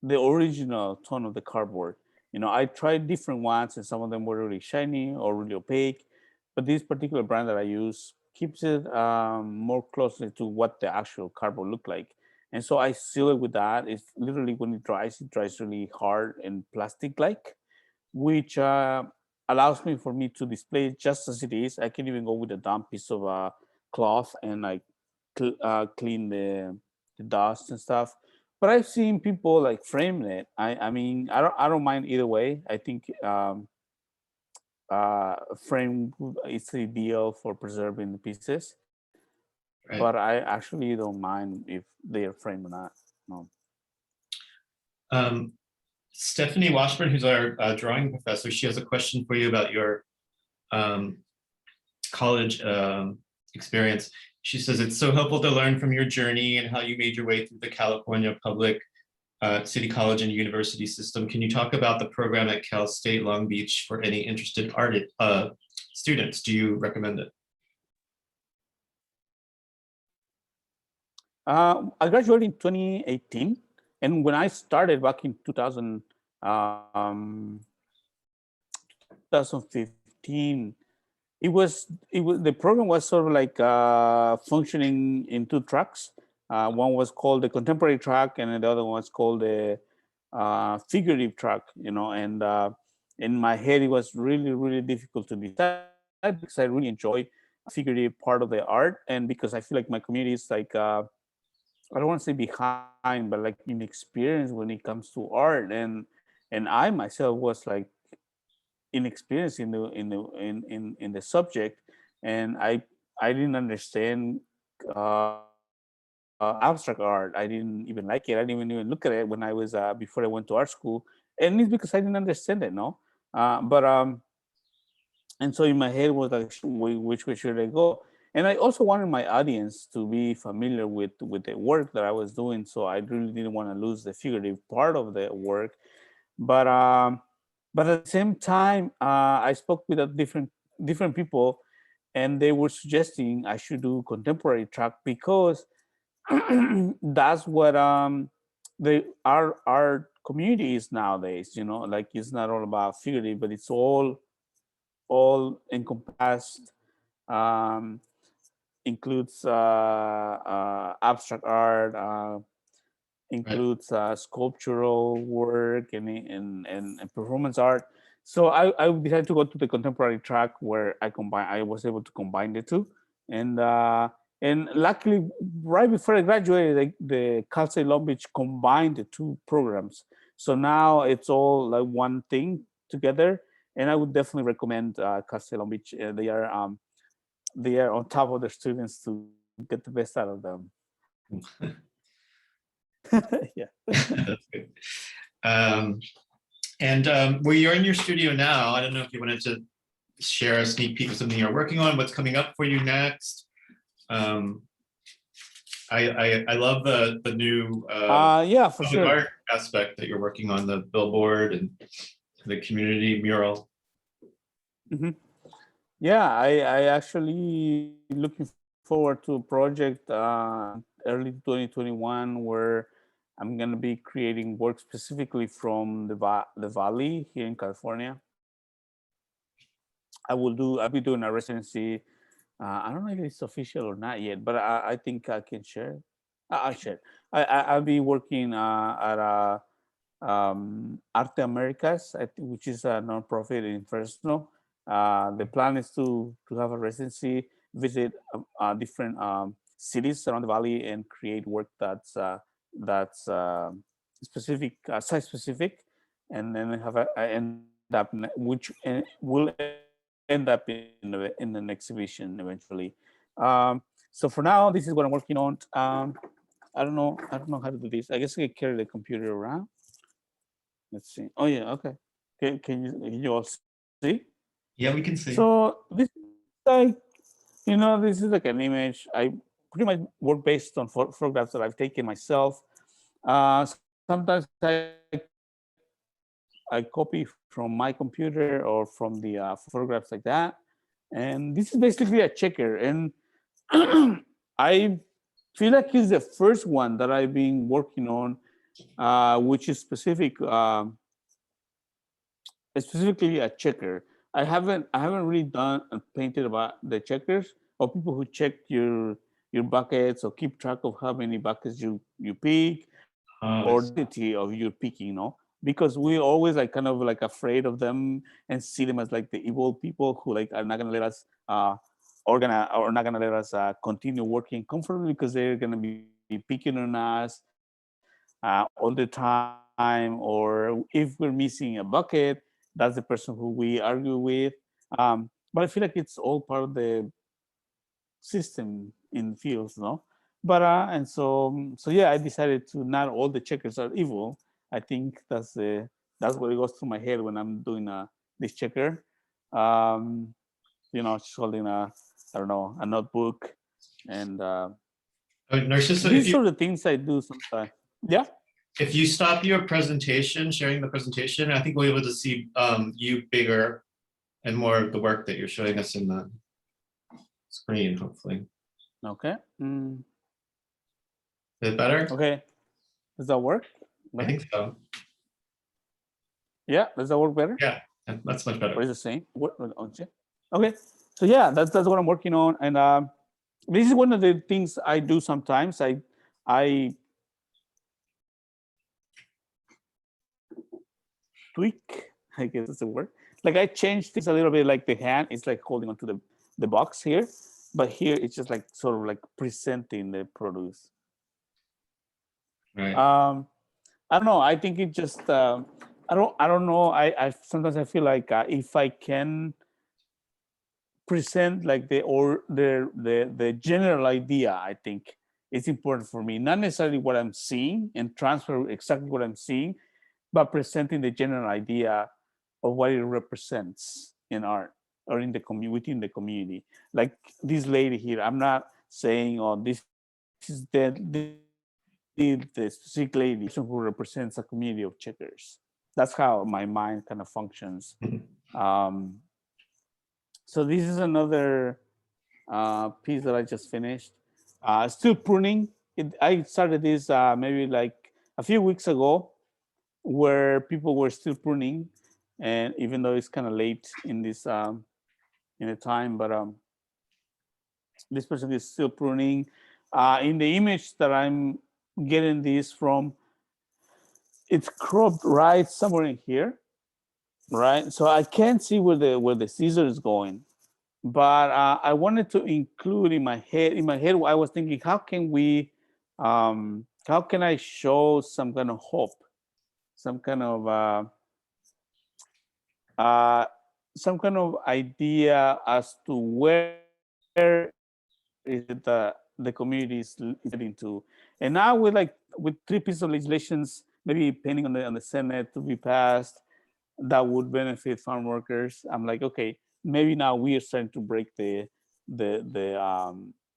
the original tone of the cardboard. You know, I tried different ones, and some of them were really shiny or really opaque, but this particular brand that I use keeps it more closely to what the actual cardboard looked like. And so I seal it with that. It's literally when it dries really hard and plastic-like, which allows me for me to display it just as it is. I can even go with a damp piece of cloth and like clean the dust and stuff. But I've seen people like frame it. I mean, I don't mind either way. I think frame is ideal for preserving the pieces. But Right. I actually don't mind if they are framed or not. No. Um, Stephanie Washburn, who's our drawing professor, she has a question for you about your um, college experience. She says it's so helpful to learn from your journey and how you made your way through the California public city college and university system. Can you talk about the program at Cal State Long Beach for any interested students? Do you recommend it? I graduated in 2018, and when I started back in 2015, it was the program was sort of like functioning in two tracks. One was called the contemporary track, and the other one was called the figurative track. You know, and in my head, it was really difficult to decide because I really enjoy figurative part of the art, and because I feel like my community is like I don't want to say behind, but like inexperienced when it comes to art, and I myself was like inexperienced in the subject, and I didn't understand abstract art. I didn't even like it. I didn't even look at it when I was before I went to art school, and it's because I didn't understand it. No, but and so in my head was like, which way should I go? And I also wanted my audience to be familiar with the work that I was doing, so I really didn't want to lose the figurative part of the work. But at the same time, I spoke with a different people, and they were suggesting I should do contemporary track because that's what our community is nowadays. You know, like it's not all about figurative, but it's all encompassed, um, includes abstract art, Right. includes sculptural work and performance art. So I decided to go to the contemporary track where I was able to combine the two. And luckily, right before I graduated, the Cal State Long Beach combined the two programs. So now it's all like one thing together. And I would definitely recommend Cal State Long Beach. They are on top of their students to get the best out of them. Yeah. That's good. Um, and well, you're in your studio now. I don't know if you wanted to share a sneak peek of something you're working on, what's coming up for you next. Um, I love the new Yeah, for public sure. art aspect that you're working on, the billboard and the community mural. Hmm. Yeah, I actually looking forward to a project early 2021 where I'm gonna be creating work specifically from the valley here in California. I'll be doing a residency. I don't know if it's official or not yet, but I think I can share. I'll share. I'll be working at Arte Americas, which is a nonprofit in Fresno. The plan is to have a residency, visit different cities around the valley, and create work that's specific, site specific, and then I end up which will end up in an exhibition eventually. So for now, this is what I'm working on. I don't know how to do this. I guess I can carry the computer around. Let's see. Oh yeah, okay. Can you all see? Yeah, we can see. So this is like This is like an image. I pretty much work based on photographs that I've taken myself. Sometimes I copy from my computer or from the photographs like that. And this is basically a checker. And I feel like it's the first one that I've been working on, which is specifically a checker. I haven't really done and painted about the checkers or people who check your buckets or keep track of how many buckets you pick or It's quantity of your picking, because we always like kind of like afraid of them and see them as like the evil people who like are not gonna let us not gonna let us continue working comfortably because they're gonna be picking on us all the time, or if we're missing a bucket, that's the person who we argue with. But I feel like it's all part of the system in fields, no? But and so yeah, I decided to not all the checkers are evil. I think that's what it goes through my head when I'm doing this checker. Um, just holding I don't know, a notebook, and Narciso, these are the things I do sometimes. Yeah. if you stop your presentation, sharing the presentation, I think we'll be able to see you bigger and more of the work that you're showing us in the screen, hopefully. Okay. Is it better? Okay. Does that work? I think so. Yeah. Does that work better? Yeah, that's much better. Or is it the same? Okay. So yeah, that's what I'm working on, and this is one of the things I do sometimes. I tweak, I guess that's the word. Like I change things a little bit. Like the hand is like holding onto the box here, but here it's just like sort of like presenting the produce. Right. I don't know. I think it just I don't know. I sometimes I feel like if I can present like the general idea, I think it's important for me, not necessarily what I'm seeing and transfer exactly what I'm seeing, but presenting the general idea of what it represents in art or in the within the community. Like this lady here, I'm not saying, oh, this is the specific lady who represents a community of checkers. That's how my mind kind of functions. um, so this is another piece that I just finished. Still pruning. I started this maybe like a few weeks ago, where people were still pruning, and even though it's kind of late in this in the time, but this person is still pruning. In the image that I'm getting this from, it's cropped right somewhere in here, right? So I can't see where the scissor is going. But I wanted to include in my head. In my head, I was thinking, how can I show some kind of hope, some kind of uh, some kind of idea as to where is it the community is heading to. And now with 3 pieces of legislations, maybe pending on the Senate to be passed, that would benefit farm workers. I'm like, okay, maybe now we are starting to break the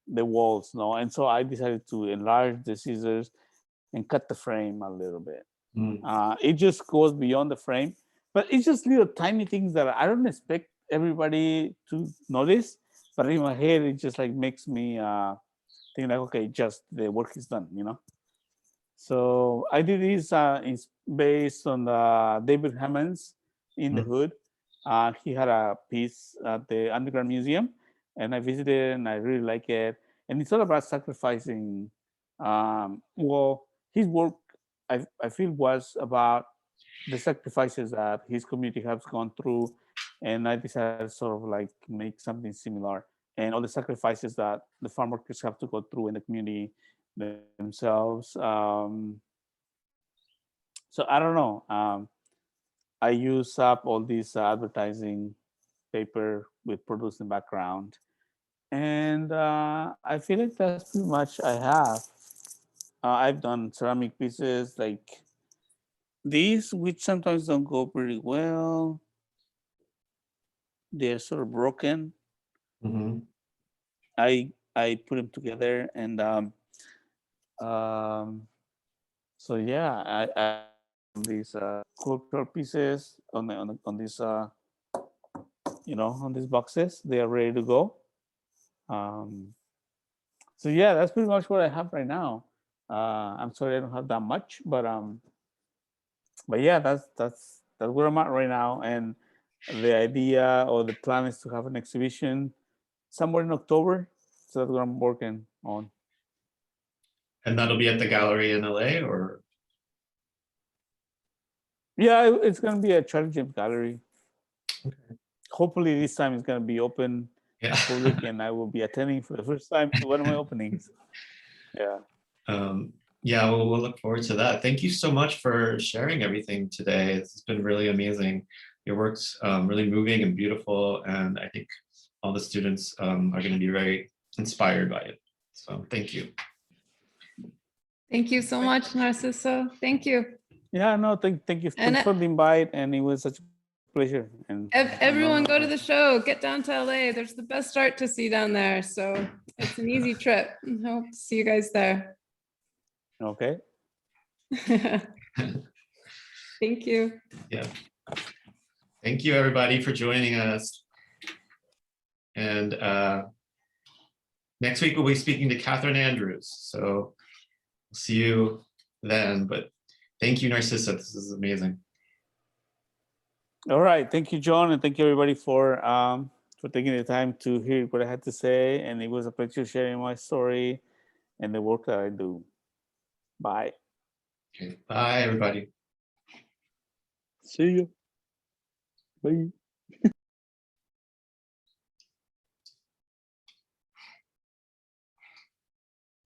walls, no? And so I decided to enlarge the scissors and cut the frame a little bit. Mm. It just goes beyond the frame, but it's just little tiny things that I don't expect everybody to notice. But in my head, it just like makes me think like, okay, just the work is done. So I did this based on David Hammond's In the Mm. Hood. He had a piece at the Underground Museum, and I visited and I really like it. And it's all about sacrificing. Well, his work, I feel, was about the sacrifices that his community has gone through. And I decided to sort of like make something similar, and all the sacrifices that the farm workers have to go through in the community themselves. So I don't know. I use up all these advertising paper with producing background, and I feel like that's pretty much I have. I've done ceramic pieces like these, which sometimes don't go pretty well. They're sort of broken. Mhm. I put them together, and so yeah, I these cultural pieces on these on these boxes. They are ready to go. Um, so yeah, that's pretty much what I have right now. I'm sorry I don't have that much, but yeah, that's where I'm at right now. And the idea or the plan is to have an exhibition somewhere in October. So that's what I'm working on. And that'll be at the gallery in LA, or? Yeah, it's gonna be a Challenge Gallery. Hopefully this time it's gonna be open Yeah. public, and I will be attending for the first time to one of my openings. Yeah. Yeah, we'll look forward to that. Thank you so much for sharing everything today. It's been really amazing. Your work's really moving and beautiful, and I think all the students are going to be very inspired by it. So thank you. Thank you so much, Narciso. Thank you. Yeah, no, thank you. And Thanks for the invite, and it was such a pleasure. And everyone go to the show, get down to LA. There's the best art to see down there. So it's an easy trip. I hope to see you guys there. Okay. Thank you. Yeah. Thank you, everybody, for joining us. And next week, we'll be speaking to Catherine Andrews. So we'll see you then. But thank you, Narciso. This is amazing. All right. Thank you, John. And thank you, everybody, for taking the time to hear what I had to say. And it was a pleasure sharing my story and the work that I do. Bye. Okay. Bye, everybody. See you. Bye.